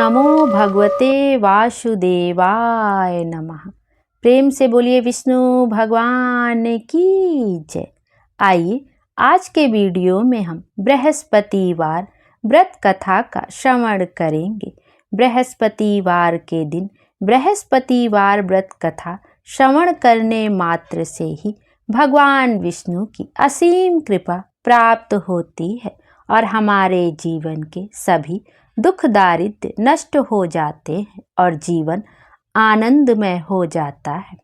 नमो भगवते वासुदेवाय नमः। प्रेम से बोलिए विष्णु भगवान की जय। आइए आज के वीडियो में हम बृहस्पतिवार व्रत कथा का श्रवण करेंगे। बृहस्पतिवार के दिन बृहस्पतिवार व्रत कथा श्रवण करने मात्र से ही भगवान विष्णु की असीम कृपा प्राप्त होती है और हमारे जीवन के सभी दुख दारिद्र्य नष्ट हो जाते हैं और जीवन आनंदमय हो जाता है।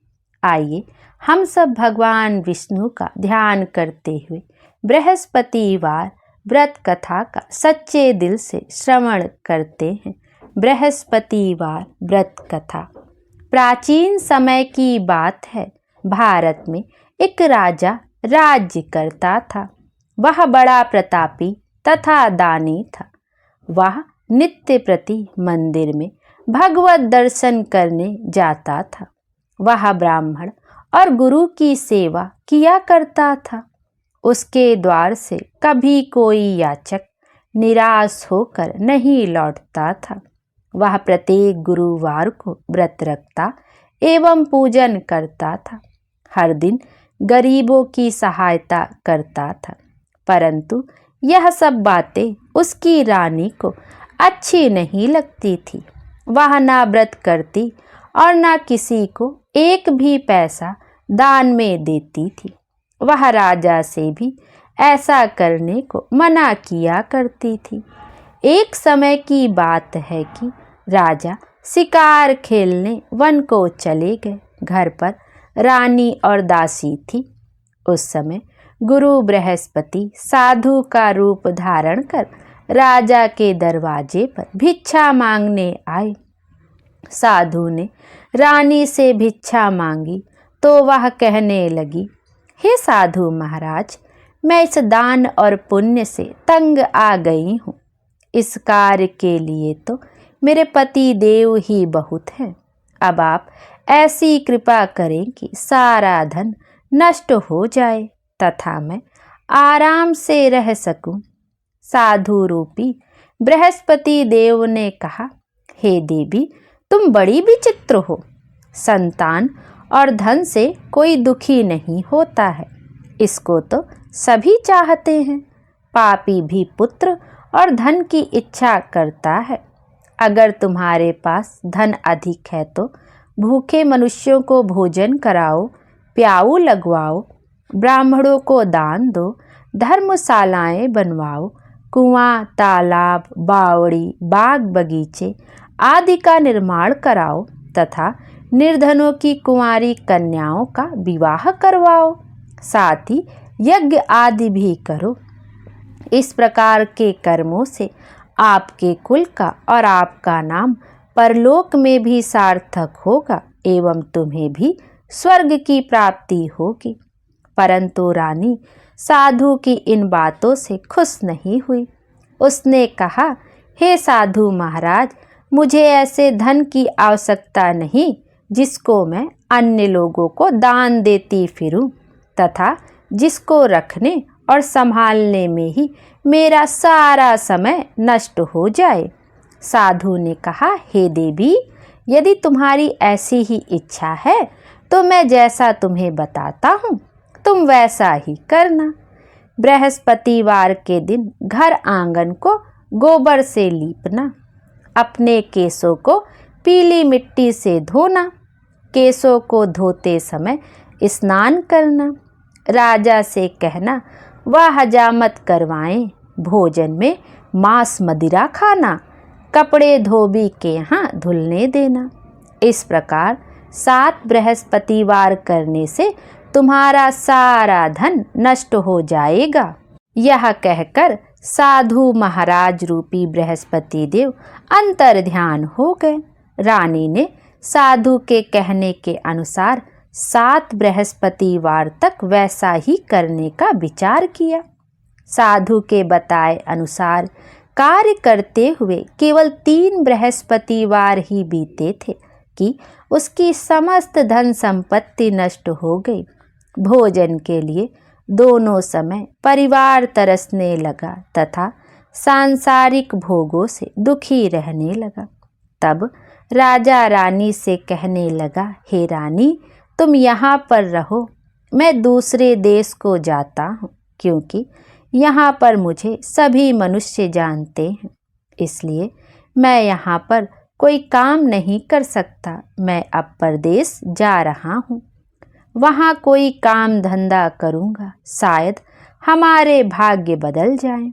आइए हम सब भगवान विष्णु का ध्यान करते हुए बृहस्पतिवार व्रत कथा का सच्चे दिल से श्रवण करते हैं। बृहस्पतिवार व्रत कथा प्राचीन समय की बात है। भारत में एक राजा राज्य करता था। वह बड़ा प्रतापी तथा दानी था। वह नित्य प्रति मंदिर में भगवत दर्शन करने जाता था। वह ब्राह्मण और गुरु की सेवा किया करता था। उसके द्वार से कभी कोई याचक निराश होकर नहीं लौटता था। वह प्रत्येक गुरुवार को व्रत रखता एवं पूजन करता था। हर दिन गरीबों की सहायता करता था। परंतु यह सब बातें उसकी रानी को अच्छी नहीं लगती थी। वह ना व्रत करती और ना किसी को एक भी पैसा दान में देती थी। वह राजा से भी ऐसा करने को मना किया करती थी। एक समय की बात है कि राजा शिकार खेलने वन को चले गए। घर पर रानी और दासी थी। उस समय गुरु बृहस्पति साधु का रूप धारण कर राजा के दरवाजे पर भिक्षा मांगने आए। साधु ने रानी से भिक्षा मांगी तो वह कहने लगी, हे साधु महाराज, मैं इस दान और पुण्य से तंग आ गई हूँ। इस कार्य के लिए तो मेरे पति देव ही बहुत हैं। अब आप ऐसी कृपा करें कि सारा धन नष्ट हो जाए तथा मैं आराम से रह सकूं। साधु रूपी बृहस्पति देव ने कहा, हे देवी, तुम बड़ी विचित्र हो। संतान और धन से कोई दुखी नहीं होता है। इसको तो सभी चाहते हैं। पापी भी पुत्र और धन की इच्छा करता है। अगर तुम्हारे पास धन अधिक है तो भूखे मनुष्यों को भोजन कराओ, प्याऊ लगवाओ, ब्राह्मणों को दान दो, धर्मशालाएं बनवाओ, कुआं, तालाब, बावड़ी, बाग बगीचे आदि का निर्माण कराओ तथा निर्धनों की कुंवारी कन्याओं का विवाह करवाओ। साथ ही यज्ञ आदि भी करो। इस प्रकार के कर्मों से आपके कुल का और आपका नाम परलोक में भी सार्थक होगा एवं तुम्हें भी स्वर्ग की प्राप्ति होगी। परंतु रानी साधु की इन बातों से खुश नहीं हुई। उसने कहा, हे साधु महाराज, मुझे ऐसे धन की आवश्यकता नहीं जिसको मैं अन्य लोगों को दान देती फिरूं तथा जिसको रखने और संभालने में ही मेरा सारा समय नष्ट हो जाए। साधु ने कहा, हे देवी, यदि तुम्हारी ऐसी ही इच्छा है तो मैं जैसा तुम्हें बताता हूँ तुम वैसा ही करना। बृहस्पतिवार के दिन घर आंगन को गोबर से लीपना, अपने केसों को पीली मिट्टी से धोना, केसों को धोते समय स्नान करना, राजा से कहना वह हजामत करवाएं, भोजन में मांस मदिरा खाना, कपड़े धोबी के यहाँ धुलने देना। इस प्रकार 7 बृहस्पतिवार करने से तुम्हारा सारा धन नष्ट हो जाएगा। यह कहकर साधु महाराज रूपी बृहस्पति देव अंतर ध्यान हो गए। रानी ने साधु के कहने के अनुसार 7 बृहस्पतिवार तक वैसा ही करने का विचार किया। साधु के बताए अनुसार कार्य करते हुए केवल 3 बृहस्पतिवार ही बीते थे कि उसकी समस्त धन संपत्ति नष्ट हो गई। भोजन के लिए दोनों समय परिवार तरसने लगा तथा सांसारिक भोगों से दुखी रहने लगा। तब राजा रानी से कहने लगा, हे रानी, तुम यहाँ पर रहो, मैं दूसरे देश को जाता हूँ, क्योंकि यहाँ पर मुझे सभी मनुष्य जानते हैं, इसलिए मैं यहाँ पर कोई काम नहीं कर सकता। मैं अब परदेश जा रहा हूँ, वहाँ कोई काम धंधा करूँगा, शायद हमारे भाग्य बदल जाएं।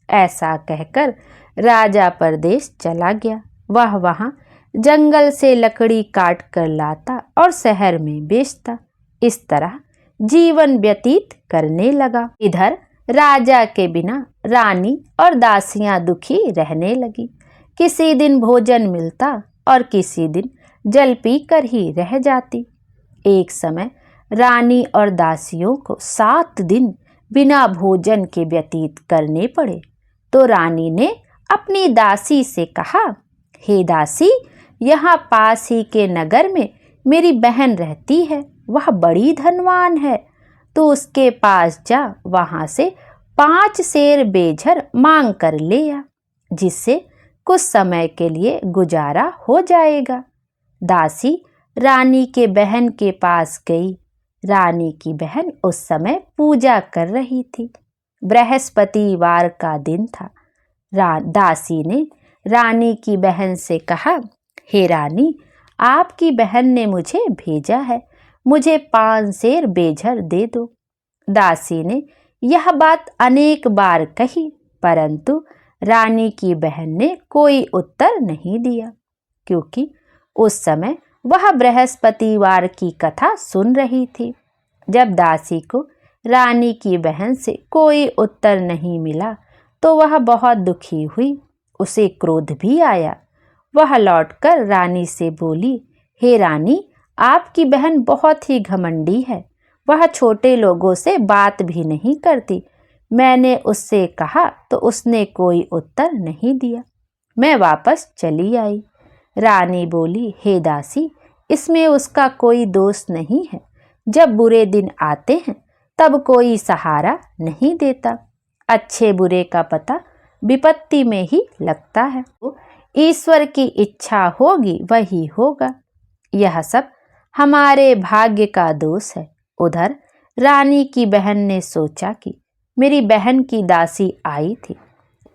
ऐसा कहकर राजा परदेश चला गया। वह वहाँ जंगल से लकड़ी काट कर लाता और शहर में बेचता। इस तरह जीवन व्यतीत करने लगा। इधर राजा के बिना रानी और दासियां दुखी रहने लगी। किसी दिन भोजन मिलता और किसी दिन जल पीकर ही रह जाती। एक समय रानी और दासियों को 7 दिन बिना भोजन के व्यतीत करने पड़े। तो रानी ने अपनी दासी से कहा, हे दासी, यहाँ पास ही के नगर में मेरी बहन रहती है, वह बड़ी धनवान है, तो उसके पास जा, वहां से 5 सेर बेझर मांग कर ले आ, जिससे कुछ समय के लिए गुजारा हो जाएगा। दासी रानी के बहन के पास गई। रानी की बहन उस समय पूजा कर रही थी। बृहस्पतिवार का दिन था। दासी ने रानी की बहन से कहा, हे रानी, आपकी बहन ने मुझे भेजा है, मुझे 5 सेर बेझर दे दो। दासी ने यह बात अनेक बार कही, परंतु रानी की बहन ने कोई उत्तर नहीं दिया, क्योंकि उस समय वह बृहस्पतिवार की कथा सुन रही थी। जब दासी को रानी की बहन से कोई उत्तर नहीं मिला तो वह बहुत दुखी हुई। उसे क्रोध भी आया। वह लौटकर रानी से बोली, हे रानी, आपकी बहन बहुत ही घमंडी है, वह छोटे लोगों से बात भी नहीं करती। मैंने उससे कहा तो उसने कोई उत्तर नहीं दिया। मैं वापस चली आई। रानी बोली, हे दासी, इसमें उसका कोई दोष नहीं है। जब बुरे दिन आते हैं तब कोई सहारा नहीं देता। अच्छे बुरे का पता विपत्ति में ही लगता है। ईश्वर की इच्छा होगी वही होगा। यह सब हमारे भाग्य का दोष है। उधर रानी की बहन ने सोचा कि मेरी बहन की दासी आई थी,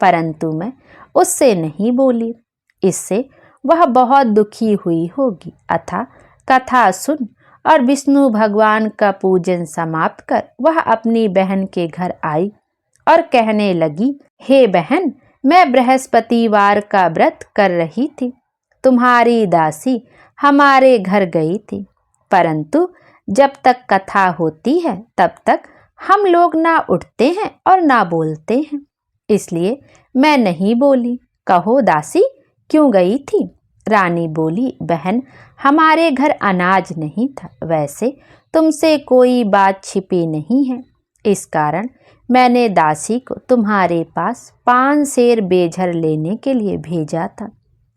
परंतु मैं उससे नहीं बोली, इससे वह बहुत दुखी हुई होगी। अतः कथा सुन और विष्णु भगवान का पूजन समाप्त कर वह अपनी बहन के घर आई और कहने लगी, हे बहन, मैं बृहस्पतिवार का व्रत कर रही थी। तुम्हारी दासी हमारे घर गई थी, परंतु जब तक कथा होती है तब तक हम लोग ना उठते हैं और ना बोलते हैं, इसलिए मैं नहीं बोली। कहो दासी, क्यों गई थी? रानी बोली, बहन, हमारे घर अनाज नहीं था, वैसे तुमसे कोई बात छिपी नहीं है, इस कारण मैंने दासी को तुम्हारे पास 5 सेर बेझर लेने के लिए भेजा था।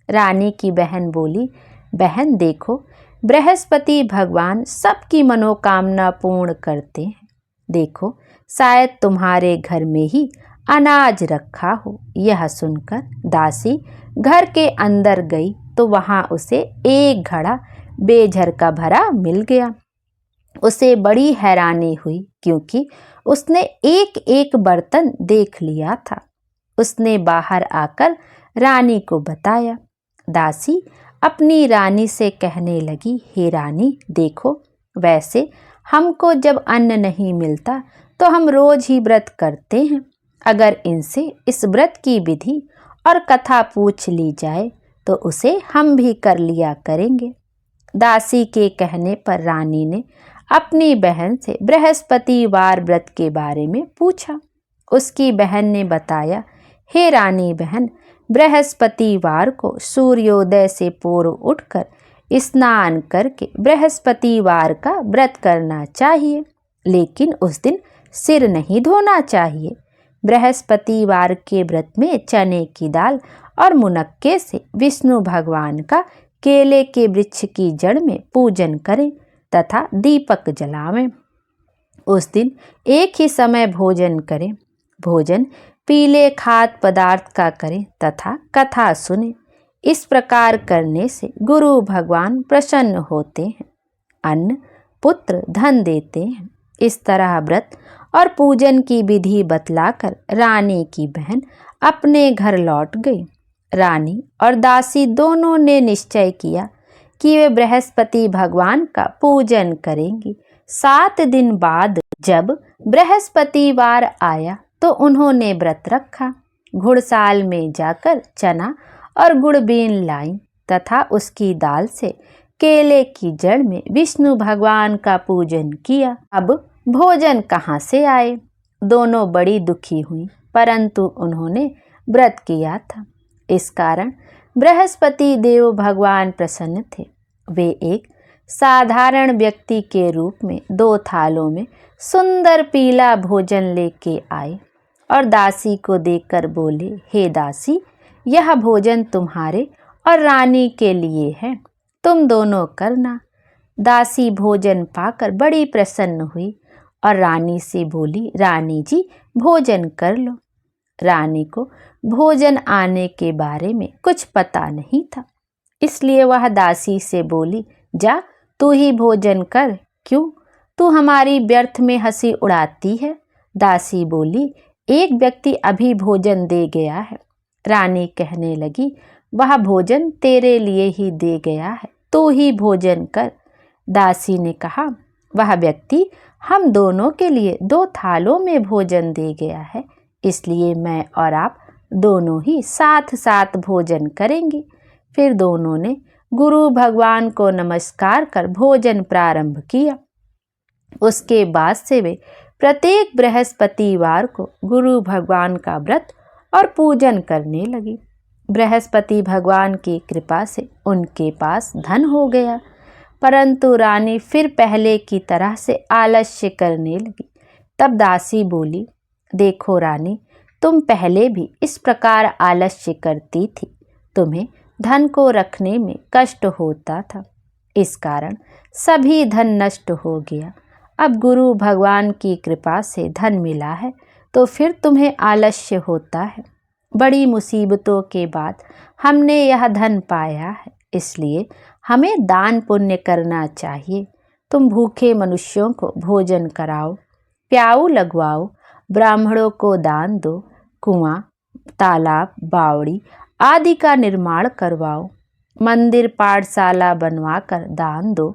रानी की बहन बोली, बहन देखो, बृहस्पति भगवान सबकी मनोकामना पूर्ण करते हैं। देखो, शायद तुम्हारे घर में ही अनाज रखा हो। यह सुनकर दासी घर के अंदर गई तो वहां उसे एक घड़ा बेझर का भरा मिल गया। उसे बड़ी हैरानी हुई, क्योंकि उसने एक एक बर्तन देख लिया था। उसने बाहर आकर रानी को बताया। दासी अपनी रानी से कहने लगी, हे रानी, देखो, वैसे हमको जब अन्न नहीं मिलता तो हम रोज ही व्रत करते हैं। अगर इनसे इस व्रत की विधि और कथा पूछ ली जाए तो उसे हम भी कर लिया करेंगे। दासी के कहने पर रानी ने अपनी बहन से बृहस्पतिवार व्रत के बारे में पूछा। उसकी बहन ने बताया, हे रानी बहन, बृहस्पतिवार को सूर्योदय से पूर्व उठकर स्नान करके बृहस्पतिवार का व्रत करना चाहिए, लेकिन उस दिन सिर नहीं धोना चाहिए। बृहस्पतिवार के व्रत में चने की दाल और मुनक्के से विष्णु भगवान का केले के वृक्ष की जड़ में पूजन करें तथा दीपक जलावें। उस दिन एक ही समय भोजन करें। भोजन पीले खाद्य पदार्थ का करें तथा कथा सुने। इस प्रकार करने से गुरु भगवान प्रसन्न होते हैं, अन्न पुत्र धन देते हैं। इस तरह व्रत और पूजन की विधि बतलाकर रानी की बहन अपने घर लौट गई। रानी और दासी दोनों ने निश्चय किया कि वे बृहस्पति भगवान का पूजन करेंगी। 7 दिन बाद जब बृहस्पतिवार आया तो उन्होंने व्रत रखा। घुड़साल में जाकर चना और गुड़ बीन लाई तथा उसकी दाल से केले की जड़ में विष्णु भगवान का पूजन किया। अब भोजन कहाँ से आए? दोनों बड़ी दुखी हुई, परंतु उन्होंने व्रत किया था। इस कारण बृहस्पति देव भगवान प्रसन्न थे। वे एक साधारण व्यक्ति के रूप में 2 थालों में सुंदर पीला भोजन लेके आए और दासी को देकर बोले, हे दासी, यह भोजन तुम्हारे और रानी के लिए है, तुम दोनों करना। दासी भोजन पाकर बड़ी प्रसन्न हुई और रानी से बोली, रानी जी भोजन कर लो। रानी को भोजन आने के बारे में कुछ पता नहीं था, इसलिए वह दासी से बोली, जा तू ही भोजन कर। क्यों, तू हमारी व्यर्थ में हंसी उड़ाती है? दासी बोली, एक व्यक्ति अभी भोजन दे गया है। रानी कहने लगी, वह भोजन तेरे लिए ही दे गया है, तू ही भोजन कर। दासी ने कहा, वह व्यक्ति हम दोनों के लिए 2 थालों में भोजन दे गया है, इसलिए मैं और आप दोनों ही साथ साथ भोजन करेंगे। फिर दोनों ने गुरु भगवान को नमस्कार कर भोजन प्रारंभ किया। उसके बाद से वे प्रत्येक बृहस्पतिवार को गुरु भगवान का व्रत और पूजन करने लगी। बृहस्पति भगवान की कृपा से उनके पास धन हो गया, परंतु रानी फिर पहले की तरह से आलस्य करने लगी। तब दासी बोली, देखो रानी, तुम पहले भी इस प्रकार आलस्य करती थी, तुम्हें धन को रखने में कष्ट होता था, इस कारण सभी धन नष्ट हो गया। अब गुरु भगवान की कृपा से धन मिला है तो फिर तुम्हें आलस्य होता है। बड़ी मुसीबतों के बाद हमने यह धन पाया है, इसलिए हमें दान पुण्य करना चाहिए। तुम भूखे मनुष्यों को भोजन कराओ, प्याऊ लगवाओ, ब्राह्मणों को दान दो, कुआं, तालाब, बावड़ी आदि का निर्माण करवाओ, मंदिर पाठशाला बनवाकर दान दो,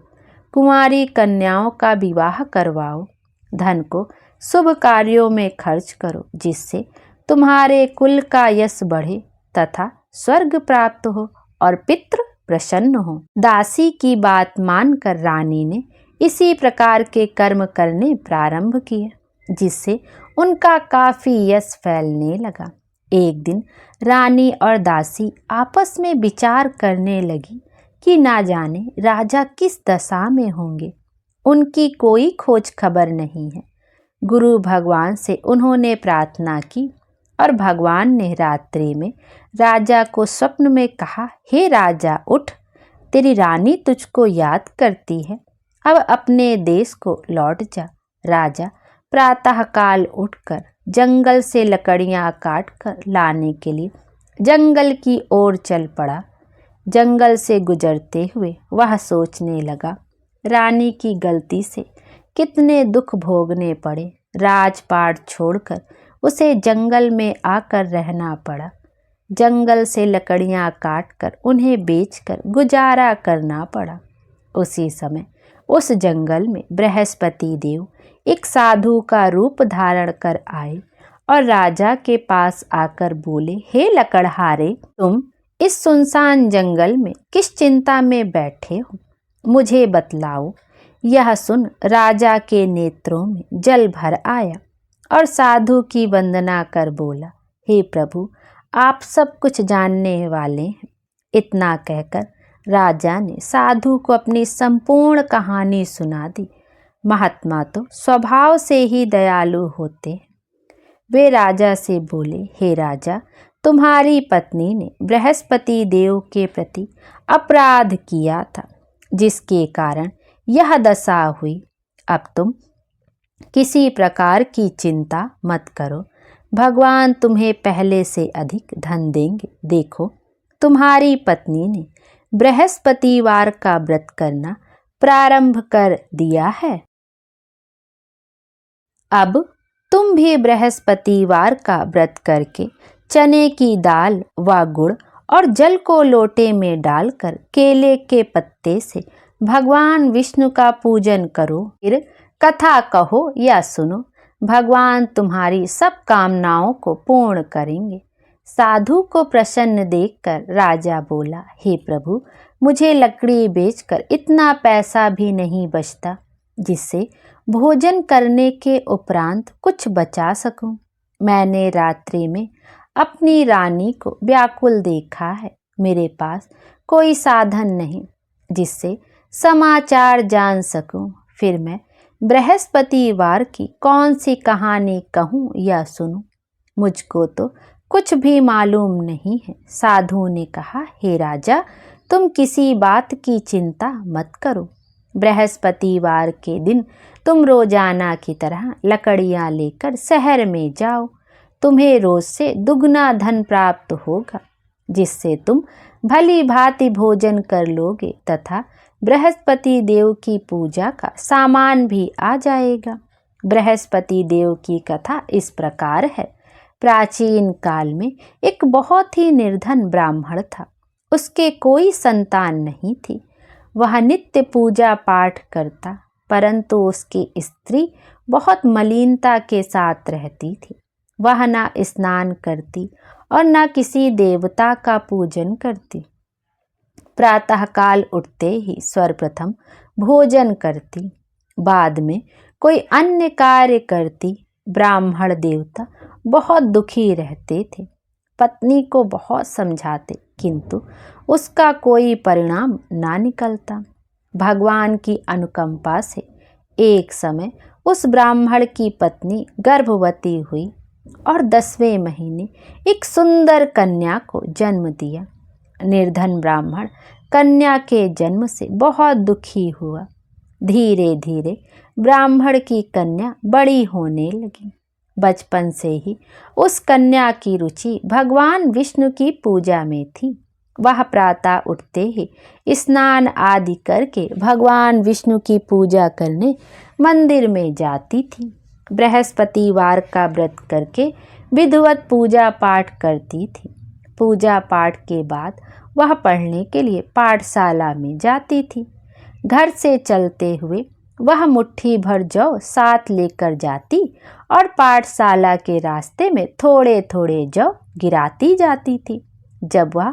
कुंवारी कन्याओं का विवाह करवाओ, धन को शुभ कार्यों में खर्च करो, जिससे तुम्हारे कुल का यश बढ़े तथा स्वर्ग प्राप्त हो और पितृ प्रसन्न हो। दासी की बात मानकर रानी ने इसी प्रकार के कर्म करने प्रारंभ किए, जिससे उनका काफी यश फैलने लगा। एक दिन रानी और दासी आपस में विचार करने लगी कि ना जाने राजा किस दशा में होंगे, उनकी कोई खोज खबर नहीं है। गुरु भगवान से उन्होंने प्रार्थना की और भगवान ने रात्रि में राजा को स्वप्न में कहा, हे राजा उठ, तेरी रानी तुझको याद करती है, अब अपने देश को लौट जा। राजा प्रातःकाल उठकर जंगल से लकड़ियां काट कर लाने के लिए जंगल की ओर चल पड़ा। जंगल से गुजरते हुए वह सोचने लगा, रानी की गलती से कितने दुख भोगने पड़े। राजपाट छोड़कर उसे जंगल में आकर रहना पड़ा। जंगल से लकड़ियां काटकर उन्हें बेचकर गुजारा करना पड़ा। उसी समय उस जंगल में बृहस्पति देव एक साधु का रूप धारण कर आए और राजा के पास आकर बोले, हे लकड़हारे, तुम इस सुनसान जंगल में किस चिंता में बैठे हो, मुझे बतलाओ। यह सुन राजा के नेत्रों में जल भर आया और साधु की वंदना कर बोला, हे प्रभु, आप सब कुछ जानने वाले हैं। इतना कहकर राजा ने साधु को अपनी संपूर्ण कहानी सुना दी। महात्मा तो स्वभाव से ही दयालु होते हैं। वे राजा से बोले, हे राजा, तुम्हारी पत्नी ने बृहस्पति देव के प्रति अपराध किया था, जिसके कारण यह दशा हुई। अब तुम किसी प्रकार की चिंता मत करो, भगवान तुम्हें पहले से अधिक धन देंगे। देखो, तुम्हारी पत्नी ने बृहस्पतिवार का व्रत करना प्रारंभ कर दिया है। अब तुम भी बृहस्पतिवार का व्रत करके चने की दाल व गुड़ और जल को लोटे में डालकर केले के पत्ते से भगवान विष्णु का पूजन करो। फिर कथा कहो या सुनो, भगवान तुम्हारी सब कामनाओं को पूर्ण करेंगे। साधु को प्रसन्न देखकर राजा बोला, हे प्रभु, मुझे लकड़ी बेचकर इतना पैसा भी नहीं बचता जिससे भोजन करने के उपरांत कुछ बचा सकूं। मैंने रात्रि में अपनी रानी को व्याकुल देखा है। मेरे पास कोई साधन नहीं जिससे समाचार जान सकूं। फिर मैं बृहस्पतिवार की कौन सी कहानी कहूं या सुनूं? मुझको तो कुछ भी मालूम नहीं है। साधु ने कहा, हे राजा, तुम किसी बात की चिंता मत करो। बृहस्पतिवार के दिन तुम रोजाना की तरह लकड़ियां लेकर शहर में जाओ। तुम्हें रोज से दुगना धन प्राप्त होगा, जिससे तुम भली भांति भोजन कर लोगे तथा बृहस्पति देव की पूजा का सामान भी आ जाएगा। बृहस्पति देव की कथा इस प्रकार है। प्राचीन काल में एक बहुत ही निर्धन ब्राह्मण था। उसके कोई संतान नहीं थी। वह नित्य पूजा पाठ करता, परंतु उसकी स्त्री बहुत मलिनता के साथ रहती थी। वह न स्नान करती और न किसी देवता का पूजन करती। प्रातःकाल उठते ही सर्वप्रथम भोजन करती, बाद में कोई अन्य कार्य करती। ब्राह्मण देवता बहुत दुखी रहते थे। पत्नी को बहुत समझाते, किंतु उसका कोई परिणाम ना निकलता। भगवान की अनुकंपा से एक समय उस ब्राह्मण की पत्नी गर्भवती हुई और 10वें महीने एक सुंदर कन्या को जन्म दिया। निर्धन ब्राह्मण कन्या के जन्म से बहुत दुखी हुआ। धीरे धीरे ब्राह्मण की कन्या बड़ी होने लगी। बचपन से ही उस कन्या की रुचि भगवान विष्णु की पूजा में थी। वह प्रातः उठते ही स्नान आदि करके भगवान विष्णु की पूजा करने मंदिर में जाती थी। बृहस्पतिवार का व्रत करके विधिवत पूजा पाठ करती थी। पूजा पाठ के बाद वह पढ़ने के लिए पाठशाला में जाती थी। घर से चलते हुए वह मुट्ठी भर जौ साथ लेकर जाती और पाठशाला के रास्ते में थोड़े थोड़े जौ गिराती जाती थी। जब वह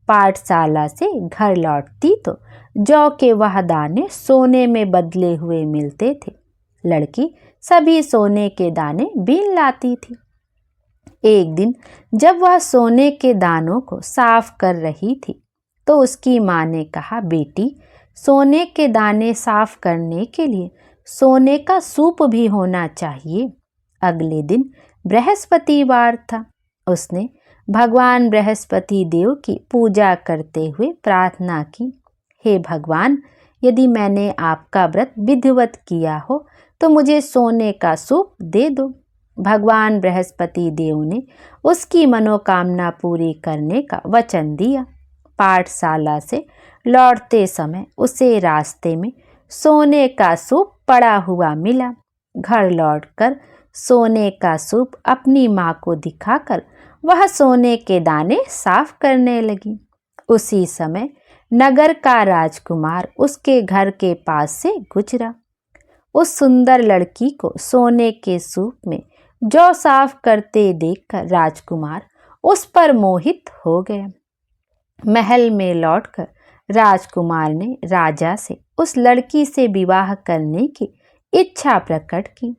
पाठशाला से घर लौटती तो जौ के वह दाने सोने में बदले हुए मिलते थे। लड़की सभी सोने के दाने बीन लाती थी। एक दिन जब वह सोने के दानों को साफ कर रही थी तो उसकी माँ ने कहा, बेटी, सोने के दाने साफ करने के लिए सोने का सूप भी होना चाहिए। अगले दिन बृहस्पतिवार था। उसने भगवान बृहस्पति देव की पूजा करते हुए प्रार्थना की, हे भगवान, यदि मैंने आपका व्रत विधिवत किया हो तो मुझे सोने का सूप दे दो। भगवान बृहस्पति देव ने उसकी मनोकामना पूरी करने का वचन दिया। पाठशाला से लौटते समय उसे रास्ते में सोने का सूप पड़ा हुआ मिला। घर लौटकर सोने का सूप अपनी माँ को दिखाकर वह सोने के दाने साफ करने लगी। उसी समय नगर का राजकुमार उसके घर के पास से गुजरा। उस सुंदर लड़की को सोने के सूप में जौ साफ करते देखकर राजकुमार उस पर मोहित हो गया। महल में लौटकर राजकुमार ने राजा से उस लड़की से विवाह करने की इच्छा प्रकट की।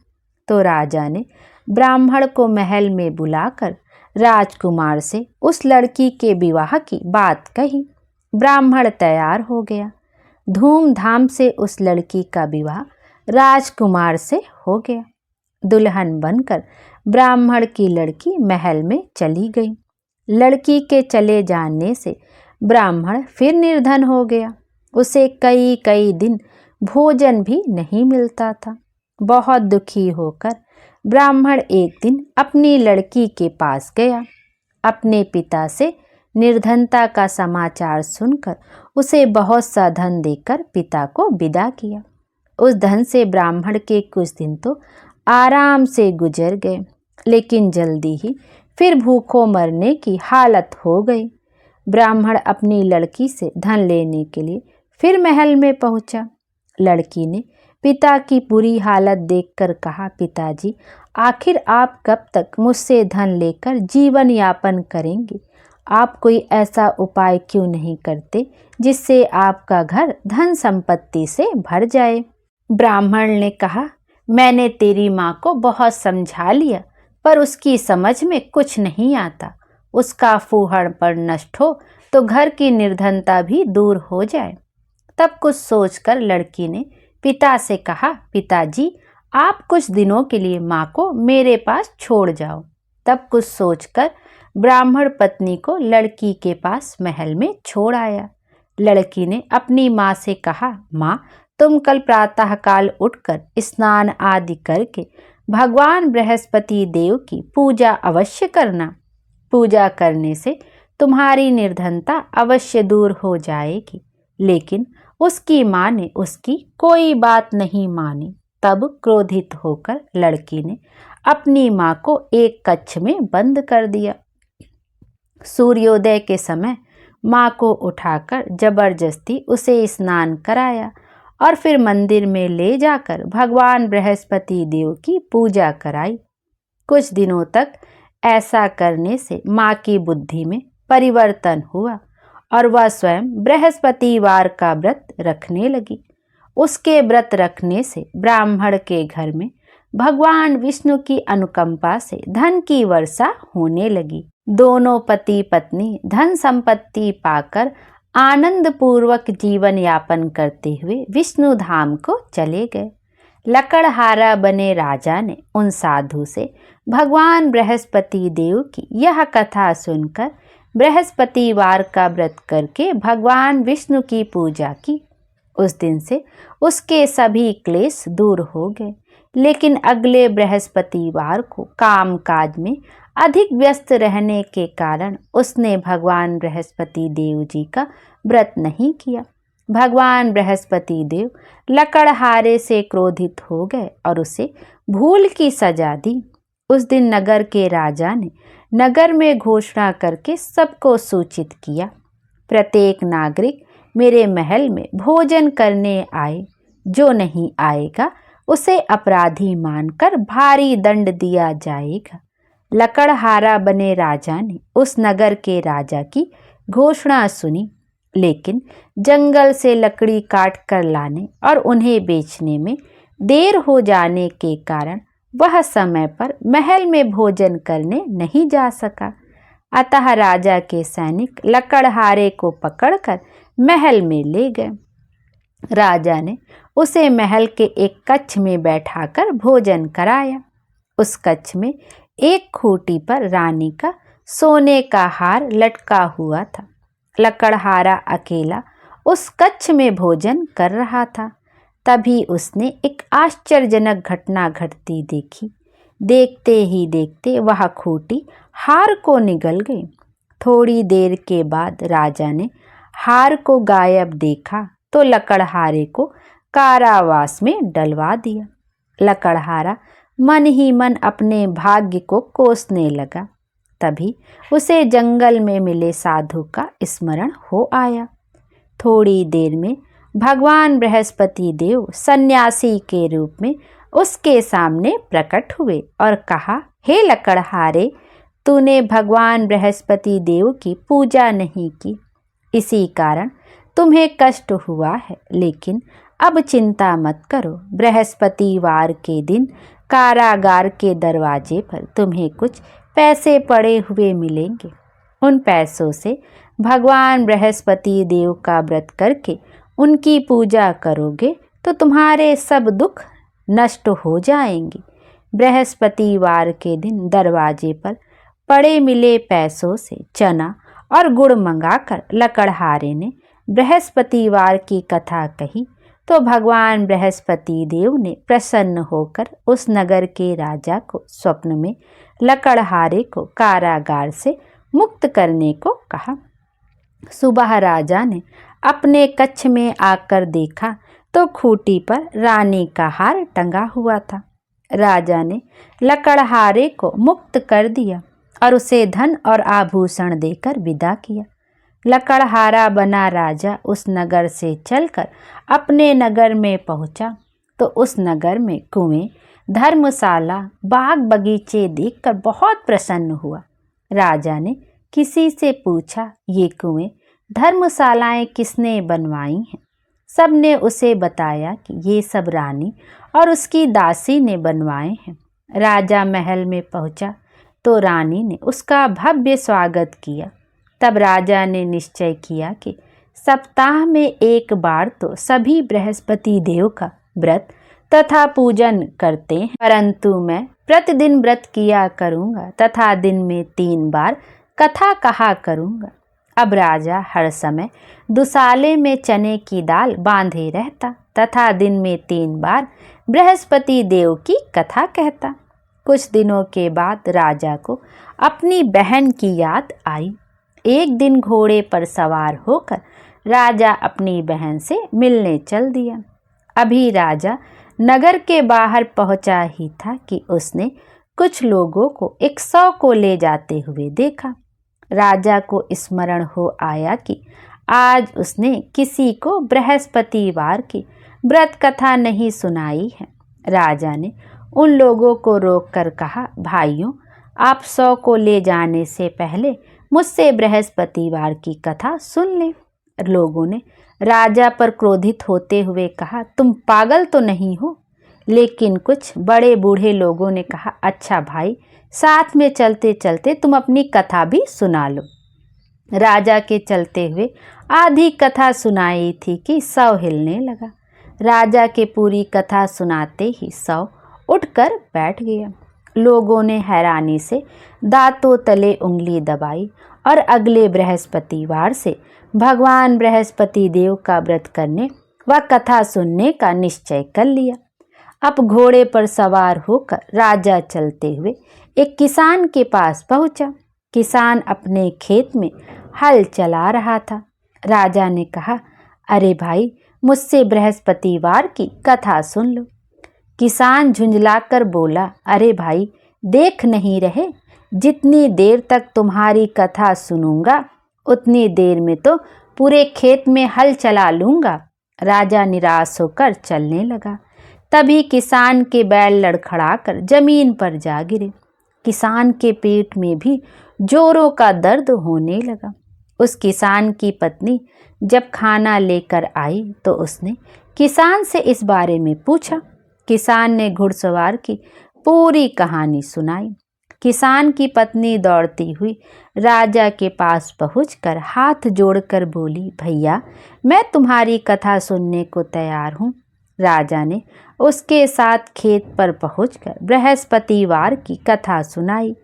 तो राजा ने ब्राह्मण को महल में बुलाकर राजकुमार से उस लड़की के विवाह की बात कही। ब्राह्मण तैयार हो गया। धूमधाम से उस लड़की का विवाह राजकुमार से हो गया। दुल्हन बनकर ब्राह्मण की लड़की महल में चली गई। लड़की के चले जाने से ब्राह्मण फिर निर्धन हो गया। उसे कई कई दिन भोजन भी नहीं मिलता था। बहुत दुखी होकर ब्राह्मण एक दिन अपनी लड़की के पास गया। अपने पिता से निर्धनता का समाचार सुनकर उसे बहुत सा धन देकर पिता को विदा किया। उस धन से ब्राह्मण के कुछ दिन तो आराम से गुजर गए, लेकिन जल्दी ही फिर भूखों मरने की हालत हो गई। ब्राह्मण अपनी लड़की से धन लेने के लिए फिर महल में पहुंचा। लड़की ने पिता की बुरी हालत देखकर कहा, पिताजी, आखिर आप कब तक मुझसे धन लेकर जीवन यापन करेंगे? आप कोई ऐसा उपाय क्यों नहीं करते जिससे आपका घर धन संपत्ति से भर जाए? ब्राह्मण ने कहा, मैंने तेरी माँ को बहुत समझा लिया, पर उसकी समझ में कुछ नहीं आता। उसका फूहड़पन नष्ट हो तो घर की निर्धनता भी दूर हो जाए। तब कुछ सोचकर लड़की ने पिता से कहा, पिताजी, आप कुछ दिनों के लिए माँ को मेरे पास छोड़ जाओ। तब कुछ सोचकर ब्राह्मण पत्नी को लड़की के पास महल में छोड़ आया। लड़की ने अपनी माँ से कहा, माँ, तुम कल प्रातःकाल उठकर स्नान आदि करके भगवान बृहस्पति देव की पूजा अवश्य करना। पूजा करने से तुम्हारी निर्धनता अवश्य दूर हो जाएगी। लेकिन उसकी माँ ने उसकी कोई बात नहीं मानी। तब क्रोधित होकर लड़की ने अपनी माँ को एक कक्ष में बंद कर दिया। सूर्योदय के समय माँ को उठाकर जबरदस्ती उसे स्नान कराया और फिर मंदिर में ले जाकर भगवान बृहस्पति देव की पूजा कराई। कुछ दिनों तक ऐसा करने से माँ की बुद्धि में परिवर्तन हुआ और वह स्वयं बृहस्पतिवार का व्रत रखने लगी। उसके व्रत रखने से ब्राह्मण के घर में भगवान विष्णु की अनुकंपा से धन की वर्षा होने लगी। दोनों पति पत्नी धन संपत्ति पाकर आनंद पूर्वक जीवन यापन करते हुए विष्णु धाम को चले गए। लकड़हारा बने राजा ने उन साधु से भगवान बृहस्पति देव की यह कथा सुनकर बृहस्पतिवार का व्रत करके भगवान विष्णु की पूजा की। उस दिन से उसके सभी क्लेश दूर हो गए। लेकिन अगले बृहस्पतिवार को काम काज में अधिक व्यस्त रहने के कारण उसने भगवान बृहस्पति देव जी का व्रत नहीं किया। भगवान बृहस्पति देव लकड़हारे से क्रोधित हो गए और उसे भूल की सजा दी। उस दिन नगर के राजा ने नगर में घोषणा करके सबको सूचित किया, प्रत्येक नागरिक मेरे महल में भोजन करने आए। जो नहीं आएगा उसे अपराधी मानकर भारी दंड दिया जाएगा। लकड़हारा बने राजा ने उस नगर के राजा की घोषणा सुनी, लेकिन जंगल से लकड़ी काट कर लाने और उन्हें बेचने में देर हो जाने के कारण वह समय पर महल में भोजन करने नहीं जा सका। अतः राजा के सैनिक लकड़हारे को पकड़कर महल में ले गए। राजा ने उसे महल के एक कक्ष में बैठाकर भोजन कराया। उस कक्ष में एक खूंटी पर रानी का सोने का हार लटका हुआ था। लकड़हारा अकेला उस कक्ष में भोजन कर रहा था। तभी उसने एक आश्चर्यजनक घटना घटती देखी। देखते ही देखते वह खूंटी हार को निगल गई। थोड़ी देर के बाद राजा ने हार को गायब देखा तो लकड़हारे को कारावास में डलवा दिया। लकड़हारा मन ही मन अपने भाग्य को कोसने लगा। तभी उसे जंगल में मिले साधु का स्मरण हो आया। थोड़ी देर में भगवान बृहस्पति देव सन्यासी के रूप में उसके सामने प्रकट हुए और कहा, हे लकड़हारे, तूने भगवान बृहस्पति देव की पूजा नहीं की, इसी कारण तुम्हें कष्ट हुआ है। लेकिन अब चिंता मत करो, बृहस्पतिवार के दिन कारागार के दरवाजे पर तुम्हें कुछ पैसे पड़े हुए मिलेंगे। उन पैसों से भगवान बृहस्पति देव का व्रत करके उनकी पूजा करोगे तो तुम्हारे सब दुख नष्ट हो जाएंगे। बृहस्पतिवार के दिन दरवाजे पर पड़े मिले पैसों से चना और गुड़ मंगाकर लकड़हारे ने बृहस्पतिवार की कथा कही तो भगवान बृहस्पति देव ने प्रसन्न होकर उस नगर के राजा को स्वप्न में लकड़हारे को कारागार से मुक्त करने को कहा। सुबह राजा ने अपने कक्ष में आकर देखा तो खूंटी पर रानी का हार टंगा हुआ था। राजा ने लकड़हारे को मुक्त कर दिया और उसे धन और आभूषण देकर विदा किया। लकड़हारा बना राजा उस नगर से चलकर अपने नगर में पहुंचा तो उस नगर में कुएं, धर्मशाला, बाग बगीचे देखकर बहुत प्रसन्न हुआ। राजा ने किसी से पूछा, ये कुएं, धर्मशालाएं किसने बनवाई हैं? सबने उसे बताया कि ये सब रानी और उसकी दासी ने बनवाए हैं। राजा महल में पहुंचा तो रानी ने उसका भव्य स्वागत किया। तब राजा ने निश्चय किया कि सप्ताह में एक बार तो सभी बृहस्पति देव का व्रत तथा पूजन करते हैं, परंतु मैं प्रतिदिन व्रत किया करूंगा तथा दिन में 3 बार कथा कहा करूंगा। अब राजा हर समय दुसाले में चने की दाल बांधे रहता तथा दिन में 3 बार बृहस्पति देव की कथा कहता। कुछ दिनों के बाद राजा को अपनी बहन की याद आई। एक दिन घोड़े पर सवार होकर राजा अपनी बहन से मिलने चल दिया। अभी राजा नगर के बाहर पहुंचा ही था कि उसने कुछ लोगों को 100 को ले जाते हुए देखा। राजा को स्मरण हो आया कि आज उसने किसी को बृहस्पतिवार की व्रत कथा नहीं सुनाई है। राजा ने उन लोगों को रोककर कहा, भाइयों, आप 100 को ले जाने से पहले मुझसे बृहस्पतिवार की कथा सुन लें। लोगों ने राजा पर क्रोधित होते हुए कहा, तुम पागल तो नहीं हो? लेकिन कुछ बड़े बूढ़े लोगों ने कहा, अच्छा भाई, साथ में चलते चलते तुम अपनी कथा भी सुना लो। राजा के चलते हुए आधी कथा सुनाई थी कि 100 हिलने लगा। राजा के पूरी कथा सुनाते ही 100 उठकर बैठ गया। लोगों ने हैरानी से दांतों तले उंगली दबाई और अगले बृहस्पतिवार से भगवान बृहस्पति देव का व्रत करने व कथा सुनने का निश्चय कर लिया। अब घोड़े पर सवार होकर राजा चलते हुए एक किसान के पास पहुंचा। किसान अपने खेत में हल चला रहा था। राजा ने कहा, अरे भाई, मुझसे बृहस्पतिवार की कथा सुन लो। किसान झुंझलाकर बोला, अरे भाई, देख नहीं रहे, जितनी देर तक तुम्हारी कथा सुनूंगा उतनी देर में तो पूरे खेत में हल चला लूंगा। राजा निराश होकर चलने लगा। तभी किसान के बैल लड़खड़ाकर जमीन पर जा गिरे। किसान के पेट में भी जोरों का दर्द होने लगा। उस किसान की पत्नी जब खाना लेकर आई तो उसने किसान से इस बारे में पूछा। किसान ने घुड़सवार की पूरी कहानी सुनाई। किसान की पत्नी दौड़ती हुई राजा के पास पहुंचकर हाथ जोड़कर बोली, भैया, मैं तुम्हारी कथा सुनने को तैयार हूँ। राजा ने उसके साथ खेत पर पहुंचकर बृहस्पतिवार की कथा सुनाई।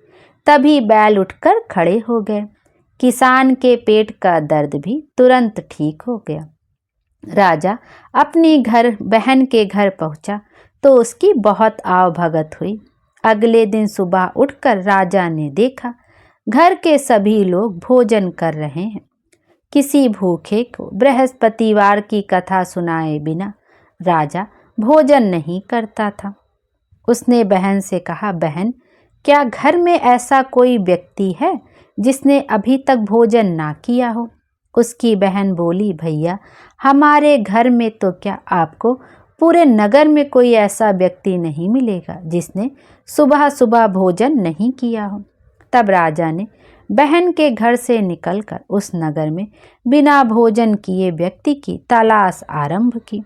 तभी बैल उठकर खड़े हो गए। किसान के पेट का दर्द भी तुरंत ठीक हो गया। राजा अपनी बहन के घर पहुंचा तो उसकी बहुत आवभगत हुई। अगले दिन सुबह उठकर राजा ने देखा घर के सभी लोग भोजन कर रहे हैं। किसी भूखे को बृहस्पतिवार की कथा सुनाए बिना राजा भोजन नहीं करता था। उसने बहन से कहा, बहन, क्या घर में ऐसा कोई व्यक्ति है जिसने अभी तक भोजन ना किया हो? उसकी बहन बोली, भैया, हमारे घर में तो क्या, आपको पूरे नगर में कोई ऐसा व्यक्ति नहीं मिलेगा जिसने सुबह सुबह भोजन नहीं किया हो। तब राजा ने बहन के घर से निकलकर उस नगर में बिना भोजन किए व्यक्ति की तलाश आरंभ की।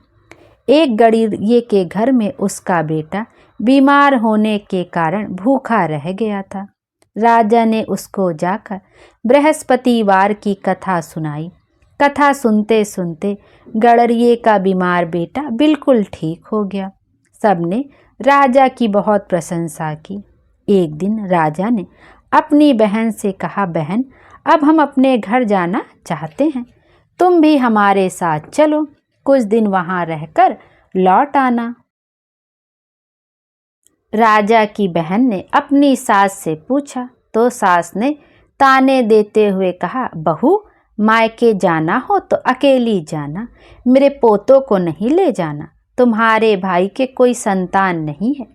एक गरीब के घर में उसका बेटा बीमार होने के कारण भूखा रह गया था। राजा ने उसको जाकर बृहस्पतिवार की कथा सुनाई। कथा सुनते सुनते गड़रिये का बीमार बेटा बिल्कुल ठीक हो गया। सबने राजा की बहुत प्रशंसा की। एक दिन राजा ने अपनी बहन से कहा, बहन, अब हम अपने घर जाना चाहते हैं, तुम भी हमारे साथ चलो, कुछ दिन वहां रहकर लौट आना। राजा की बहन ने अपनी सास से पूछा तो सास ने ताने देते हुए कहा, बहू मायके जाना हो तो अकेली जाना, मेरे पोतों को नहीं ले जाना। तुम्हारे भाई के कोई संतान नहीं है,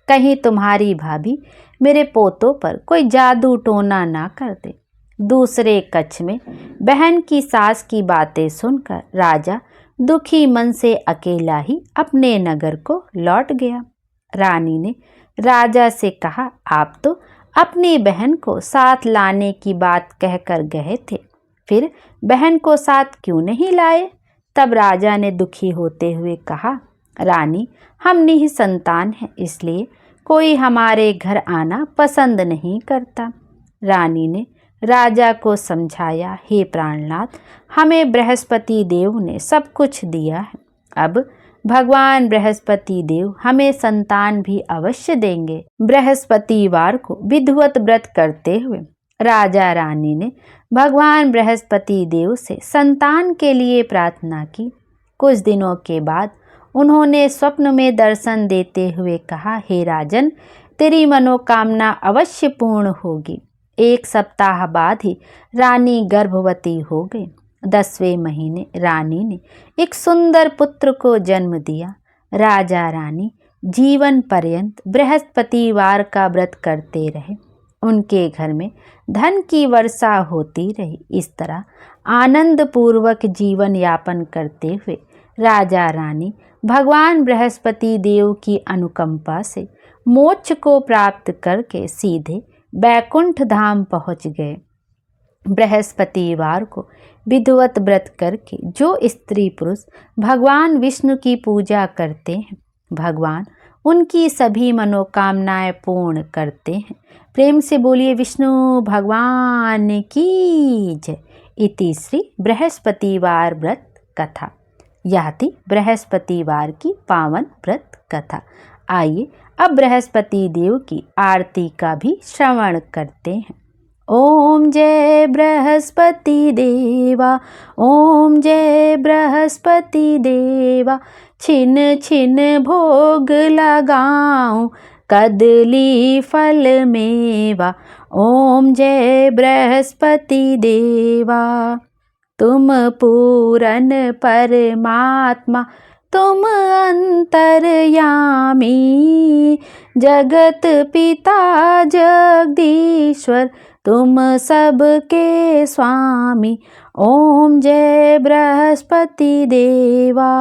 कहीं तुम्हारी भाभी मेरे पोतों पर कोई जादू टोना ना कर दे। दूसरे कच्छ में बहन की सास की बातें सुनकर राजा दुखी मन से अकेला ही अपने नगर को लौट गया। रानी ने राजा से कहा, आप तो अपनी बहन को साथ लाने की बात कहकर गए थे, फिर बहन को साथ क्यों नहीं लाए? तब राजा ने दुखी होते हुए कहा, रानी हम निसंतान हैं, इसलिए कोई हमारे घर आना पसंद नहीं करता। रानी ने राजा को समझाया, हे प्राणनाथ, हमें बृहस्पति देव ने सब कुछ दिया है, अब भगवान बृहस्पति देव हमें संतान भी अवश्य देंगे। बृहस्पतिवार को विधिवत व्रत करते हुए राजा रानी ने भगवान बृहस्पति देव से संतान के लिए प्रार्थना की। कुछ दिनों के बाद उन्होंने स्वप्न में दर्शन देते हुए कहा, हे राजन, तेरी मनोकामना अवश्य पूर्ण होगी। 1 सप्ताह बाद ही रानी गर्भवती हो गई। 10वें महीने रानी ने एक सुंदर पुत्र को जन्म दिया। राजा रानी जीवन पर्यंत बृहस्पतिवार का व्रत करते रहे। उनके घर में धन की वर्षा होती रही। इस तरह आनंद पूर्वक जीवन यापन करते हुए राजा रानी भगवान बृहस्पति देव की अनुकंपा से मोक्ष को प्राप्त करके सीधे बैकुंठ धाम पहुँच गए। बृहस्पतिवार को विधिवत व्रत करके जो स्त्री पुरुष भगवान विष्णु की पूजा करते हैं, भगवान उनकी सभी मनोकामनाएं पूर्ण करते हैं। प्रेम से बोलिए विष्णु भगवान की जय। इति श्री बृहस्पतिवार व्रत कथा। यह थी बृहस्पतिवार की पावन व्रत कथा। आइए अब बृहस्पति देव की आरती का भी श्रवण करते हैं। ओम जय बृहस्पति देवा, ओम जय बृहस्पति देवा, छिन छिन भोग लगाऊं कदली फल मेवा। ओम जय बृहस्पति देवा, तुम पूरन परमात्मा, तुम अंतर्यामी, जगत पिता जगदीश्वर, तुम सबके स्वामी। ओम जय बृहस्पति देवा,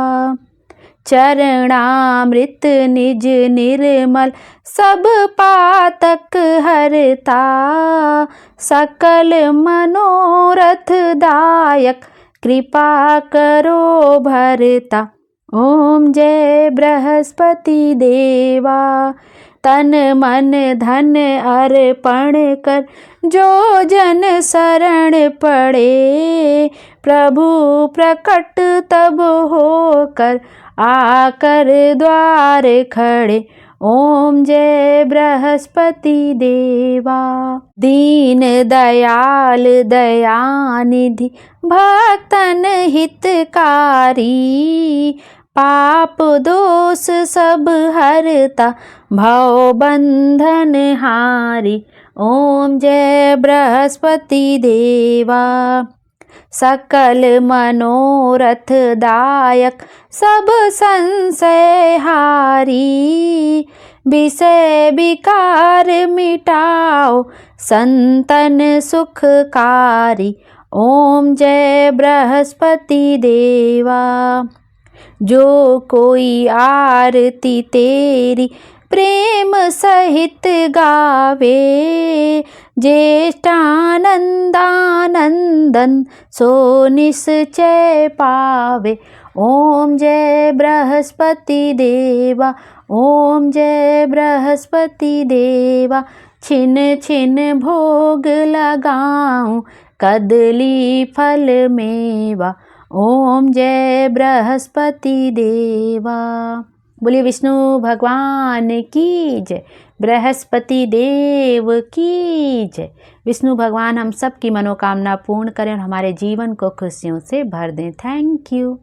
चरणामृत निज निर्मल, सब पातक हरता, सकल मनोरथ दायक, कृपा करो भरता। ओम जय बृहस्पति देवा, तन मन धन अर्पण कर, जो जन शरण पड़े, प्रभु प्रकट तब होकर, आकर द्वार खड़े। ओम जय बृहस्पति देवा, दीन दयाल दयानिधि, भक्तन हितकारी, पाप दोष सब हरता, भव बंधन हारी। ओम जय बृहस्पति देवा, सकल मनोरथ दायक, सब संशय हारी, विषय विकार मिटाओ, संतन सुखकारी। ओम जय बृहस्पति देवा, जो कोई आरती तेरी प्रेम सहित गावे, ज्येष्ठानंदानंदन सो निश्चय पावे। ओम जय बृहस्पति देवा, ओम जय बृहस्पति देवा, छिन छिन भोग लगाऊं कदली फल मेवा। ओम जय बृहस्पति देवा। बोलिए विष्णु भगवान की जय, बृहस्पति देव की जय। विष्णु भगवान हम सब की मनोकामना पूर्ण करें और हमारे जीवन को खुशियों से भर दें। Thank you.